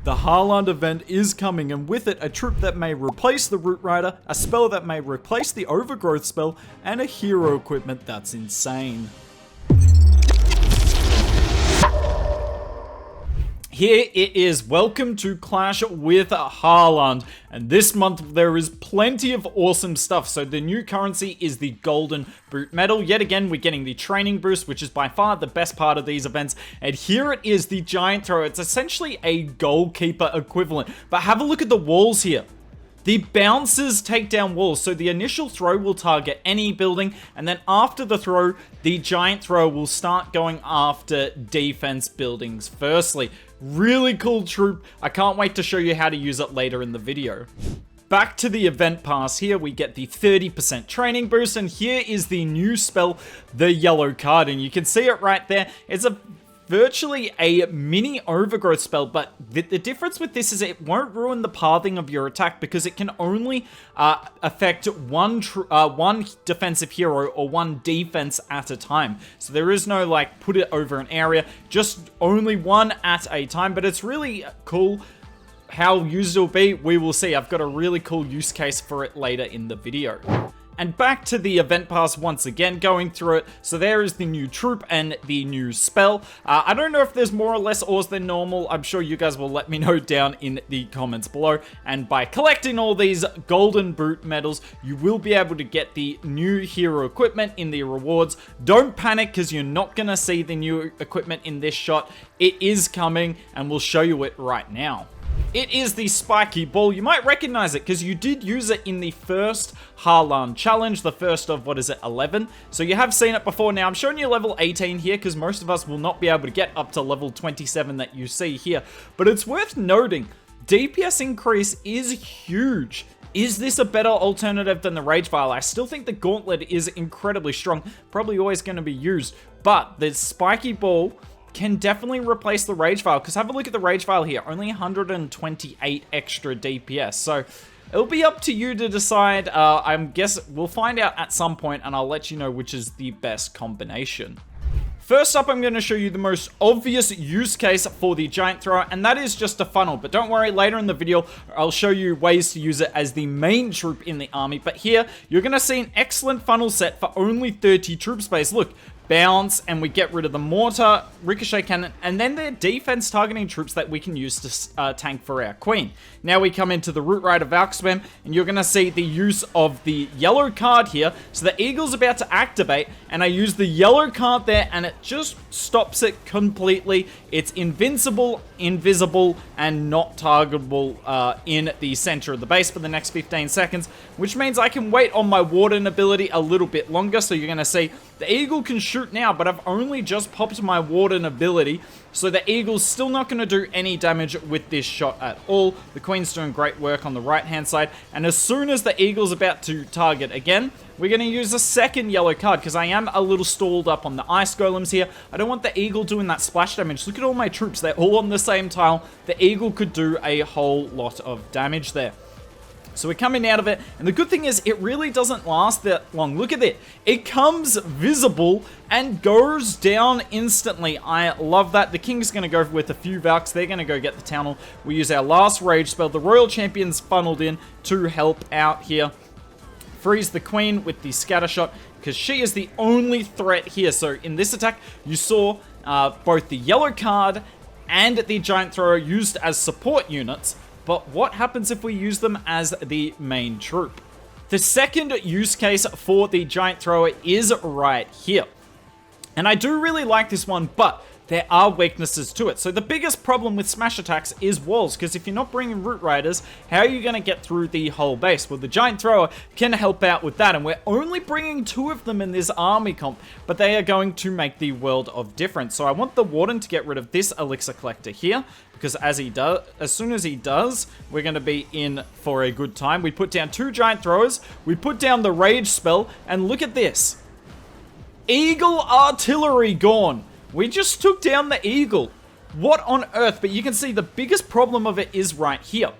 The Haaland event is coming, and with it, a troop that may replace the Root Rider, a spell that may replace the Overgrowth spell, and a hero equipment that's insane. Here it is, welcome to Clash with Haaland, and this month there is plenty of awesome stuff. So the new currency is the Golden Boot Medal. Yet again, we're getting the training boost, which is by far the best part of these events. And here it is, the Giant Thrower. It's essentially a goalkeeper equivalent, but have a look at the walls here. The bouncers take down walls, so the initial throw will target any building, and then after the throw, the Giant Thrower will start going after defense buildings firstly. Really cool troop. I can't wait to show you how to use it later in the video. Back to the event pass, here we get the 30% training boost, and here is the new spell, the Yellow Card, and you can see it right there. It's virtually a mini overgrowth spell, but the difference with this is it won't ruin the pathing of your attack because it can only affect one defensive hero or one defense at a time. So there is no like put it over an area, just only one at a time, but it's really cool. How used it'll be, we will see. I've got a really cool use case for it later in the video. And back to the event pass once again, going through it. So there is the new troop and the new spell. I don't know if there's more or less ores than normal. I'm sure you guys will let me know down in the comments below. And by collecting all these golden boot medals, you will be able to get the new hero equipment in the rewards. Don't panic because you're not going to see the new equipment in this shot. It is coming and we'll show you it right now. It is the Spiky Ball. You might recognize it because you did use it in the first Haaland challenge, the first of, 11? So you have seen it before. Now, I'm showing you level 18 here because most of us will not be able to get up to level 27 that you see here. But it's worth noting, DPS increase is huge. Is this a better alternative than the Rage Vial? I still think the Gauntlet is incredibly strong, probably always going to be used. But the Spiky Ball can definitely replace the Rage Vial, because have a look at the Rage Vial here, only 128 extra DPS, so it'll be up to you to decide. I guess we'll find out at some point, and I'll let you know which is the best combination. First up, I'm going to show you the most obvious use case for the Giant Thrower, and that is just a funnel. But don't worry, later in the video, I'll show you ways to use it as the main troop in the army. But here, you're going to see an excellent funnel set for only 30 troop space. Look, bounce, and we get rid of the mortar, ricochet cannon, and then they're defense targeting troops that we can use to tank for our queen. Now we come into the Root Rider Valk Spam, and you're going to see the use of the yellow card here. So the eagle's about to activate, and I use the yellow card there, and it just stops it completely. It's invincible, invisible, and not targetable in the center of the base for the next 15 seconds, which means I can wait on my Warden ability a little bit longer. So you're going to see the eagle can shoot now, but I've only just popped my Warden ability, so the eagle's still not going to do any damage with this shot at all. The queen's doing great work on the right-hand side, and as soon as the eagle's about to target again, we're going to use a second yellow card, because I am a little stalled up on the ice golems here. I don't want the eagle doing that splash damage. Look at all my troops. They're all on the same tile. The eagle could do a whole lot of damage there. So we're coming out of it, and the good thing is it really doesn't last that long. Look at it. It comes visible and goes down instantly. I love that. The king's going to go with a few Valks. They're going to go get the town hall. We use our last rage spell. The royal champion's funneled in to help out here. Freeze the queen with the scatter shot because she is the only threat here. So in this attack, you saw both the yellow card and the Giant Thrower used as support units. But what happens if we use them as the main troop? The second use case for the Giant Thrower is right here. And I do really like this one, but there are weaknesses to it. So the biggest problem with smash attacks is walls, because if you're not bringing Root Riders, how are you going to get through the whole base? Well, the Giant Thrower can help out with that, and we're only bringing 2 of them in this army comp, but they are going to make the world of difference. So I want the Warden to get rid of this Elixir Collector here, because as soon as he does, we're going to be in for a good time. We put down 2 Giant Throwers, we put down the Rage spell, and look at this. Eagle Artillery gone. We just took down the eagle. What on earth? But you can see the biggest problem of it is right here.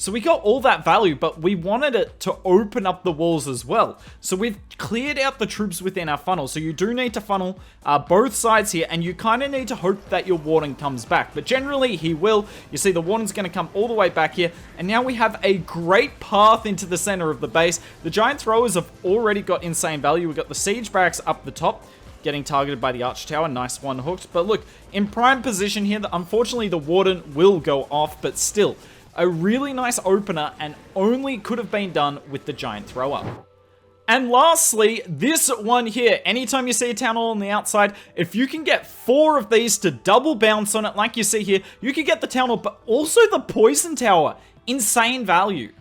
So we got all that value, but we wanted it to open up the walls as well. So we've cleared out the troops within our funnel. So you do need to funnel both sides here, and you kind of need to hope that your warden comes back. But generally, he will. You see the warden's going to come all the way back here, and now we have a great path into the center of the base. The giant throwers have already got insane value. We've got the siege barracks up the top, getting targeted by the arch tower. Nice one hooked. But look, in prime position here, unfortunately the warden will go off, but still, a really nice opener, and only could have been done with the giant thrower. And lastly, this one here. Anytime you see a town hall on the outside, if you can get 4 of these to double bounce on it, like you see here, you can get the town hall, but also the poison tower. Insane value.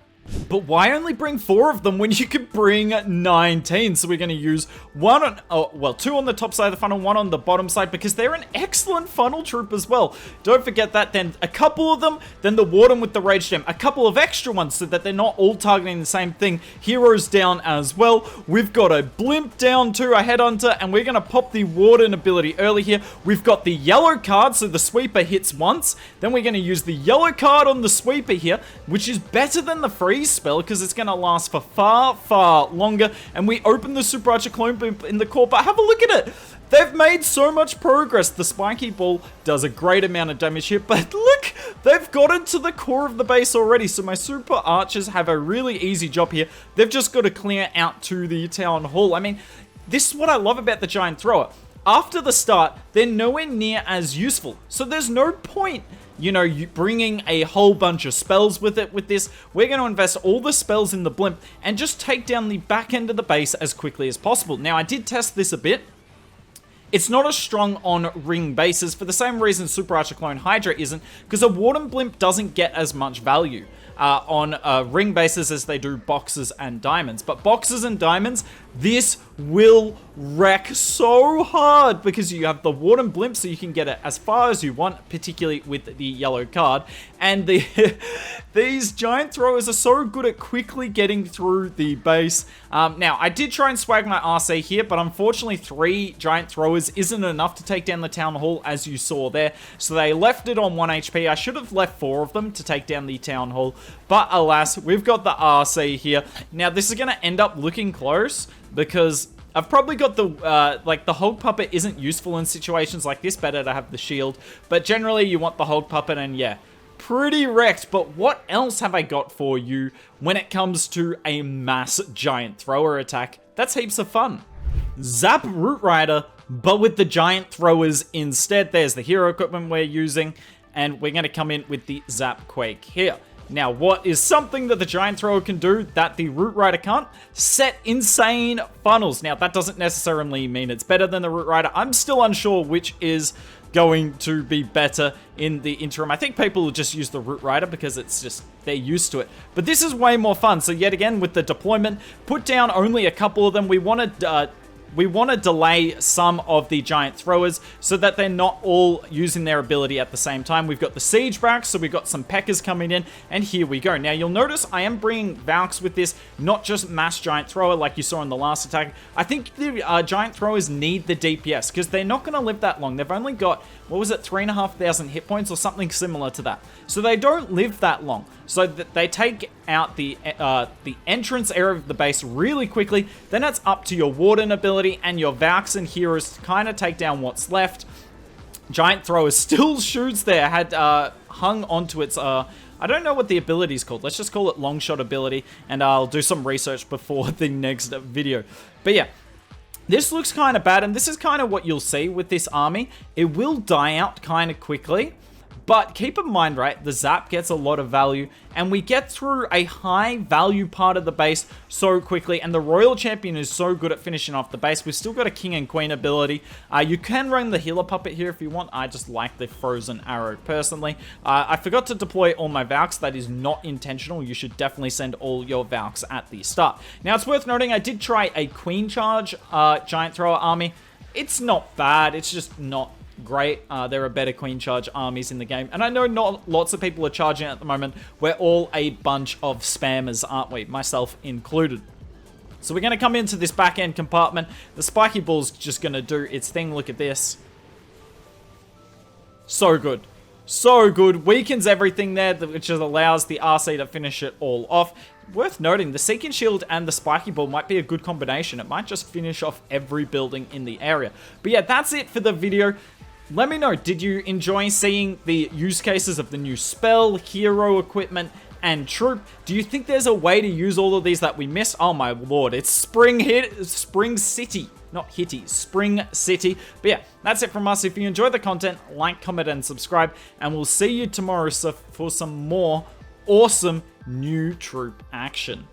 But why only bring 4 of them when you could bring 19? So we're going to use 2 on the top side of the funnel, 1 on the bottom side, because they're an excellent funnel troop as well. Don't forget that. Then a couple of them, then the warden with the rage gem, a couple of extra ones so that they're not all targeting the same thing. Heroes down as well. We've got a blimp down too, a headhunter, and we're going to pop the warden ability early here. We've got the yellow card, so the sweeper hits once. Then we're going to use the yellow card on the sweeper here, which is better than the freeze spell because it's going to last for far longer. And we open the Super Archer Clone Blimp in the core, but have a look at it. They've made so much progress. The Spiky Ball does a great amount of damage here, but look, they've gotten to the core of the base already. So my Super Archers have a really easy job here. They've just got to clear out to the Town Hall. I mean, this is what I love about the Giant Thrower. After the start, they're nowhere near as useful. So there's no point, you know, you bringing a whole bunch of spells with it. With this, we're going to invest all the spells in the blimp and just take down the back end of the base as quickly as possible. Now, I did test this a bit. It's not as strong on ring bases for the same reason Super Archer Clone Hydra isn't, because a Warden Blimp doesn't get as much value on ring bases as they do boxes and diamonds. But boxes and diamonds, this will wreck so hard because you have the Warden Blimp, so you can get it as far as you want, particularly with the yellow card. And these giant throwers are so good at quickly getting through the base. Now, I did try and swag my RC here, but unfortunately 3 giant throwers isn't enough to take down the Town Hall, as you saw there. So they left it on 1 HP. I should have left 4 of them to take down the Town Hall. But alas, we've got the RC here. Now, this is going to end up looking close because I've probably got the, like, the Hog Puppet isn't useful in situations like this. Better to have the shield. But generally, you want the Hog Puppet, and yeah, pretty wrecked. But what else have I got for you when it comes to a mass giant thrower attack? That's heaps of fun. Zap Root Rider, but with the giant throwers instead. There's the hero equipment we're using, and we're going to come in with the Zap Quake here. Now, what is something that the Giant Thrower can do that the Root Rider can't? Set insane funnels. Now, that doesn't necessarily mean it's better than the Root Rider. I'm still unsure which is going to be better in the interim. I think people will just use the Root Rider because it's just, they're used to it. But this is way more fun. So yet again, with the deployment, put down only a couple of them. We want to delay some of the giant throwers so that they're not all using their ability at the same time. We've got the siege barracks, so we've got some Peckers coming in, and here we go. Now, you'll notice I am bringing Valks with this, not just mass giant thrower like you saw in the last attack. I think the giant throwers need the DPS because they're not going to live that long. They've only got, what was it, 3,500 hit points or something similar to that. So they don't live that long. So they take out the entrance area of the base really quickly. Then it's up to your Warden ability and your Valks and heroes to kind of take down what's left. Giant Thrower still shoots there. Had hung onto its... I don't know what the ability is called. Let's just call it long shot ability. And I'll do some research before the next video. But yeah. This looks kind of bad, and this is kind of what you'll see with this army. It will die out kind of quickly. But keep in mind, right, the Zap gets a lot of value, and we get through a high value part of the base so quickly, and the Royal Champion is so good at finishing off the base. We've still got a King and Queen ability. You can run the Healer Puppet here if you want. I just like the Frozen Arrow personally. I forgot to deploy all my Valks. That is not intentional. You should definitely send all your Valks at the start. Now, it's worth noting I did try a Queen Charge Giant Thrower army. It's not bad. It's just not great. There are better Queen Charge armies in the game, and I know not lots of people are charging at the moment. We're all a bunch of spammers, aren't we? Myself included. So we're going to come into this back end compartment. The Spiky Ball's just going to do its thing. Look at this. So good. so good. Weakens everything there, which allows the RC to finish it all off. Worth noting, the Seeking Shield and the Spiky Ball might be a good combination. It might just finish off every building in the area. But yeah, that's it for the video. Let me know, did you enjoy seeing the use cases of the new spell, hero equipment, and troop? Do you think there's a way to use all of these that we missed? Oh my lord, it's Spring City. Not Hitty, Spring City. But yeah, that's it from us. If you enjoyed the content, like, comment, and subscribe. And we'll see you tomorrow for some more awesome new troop action.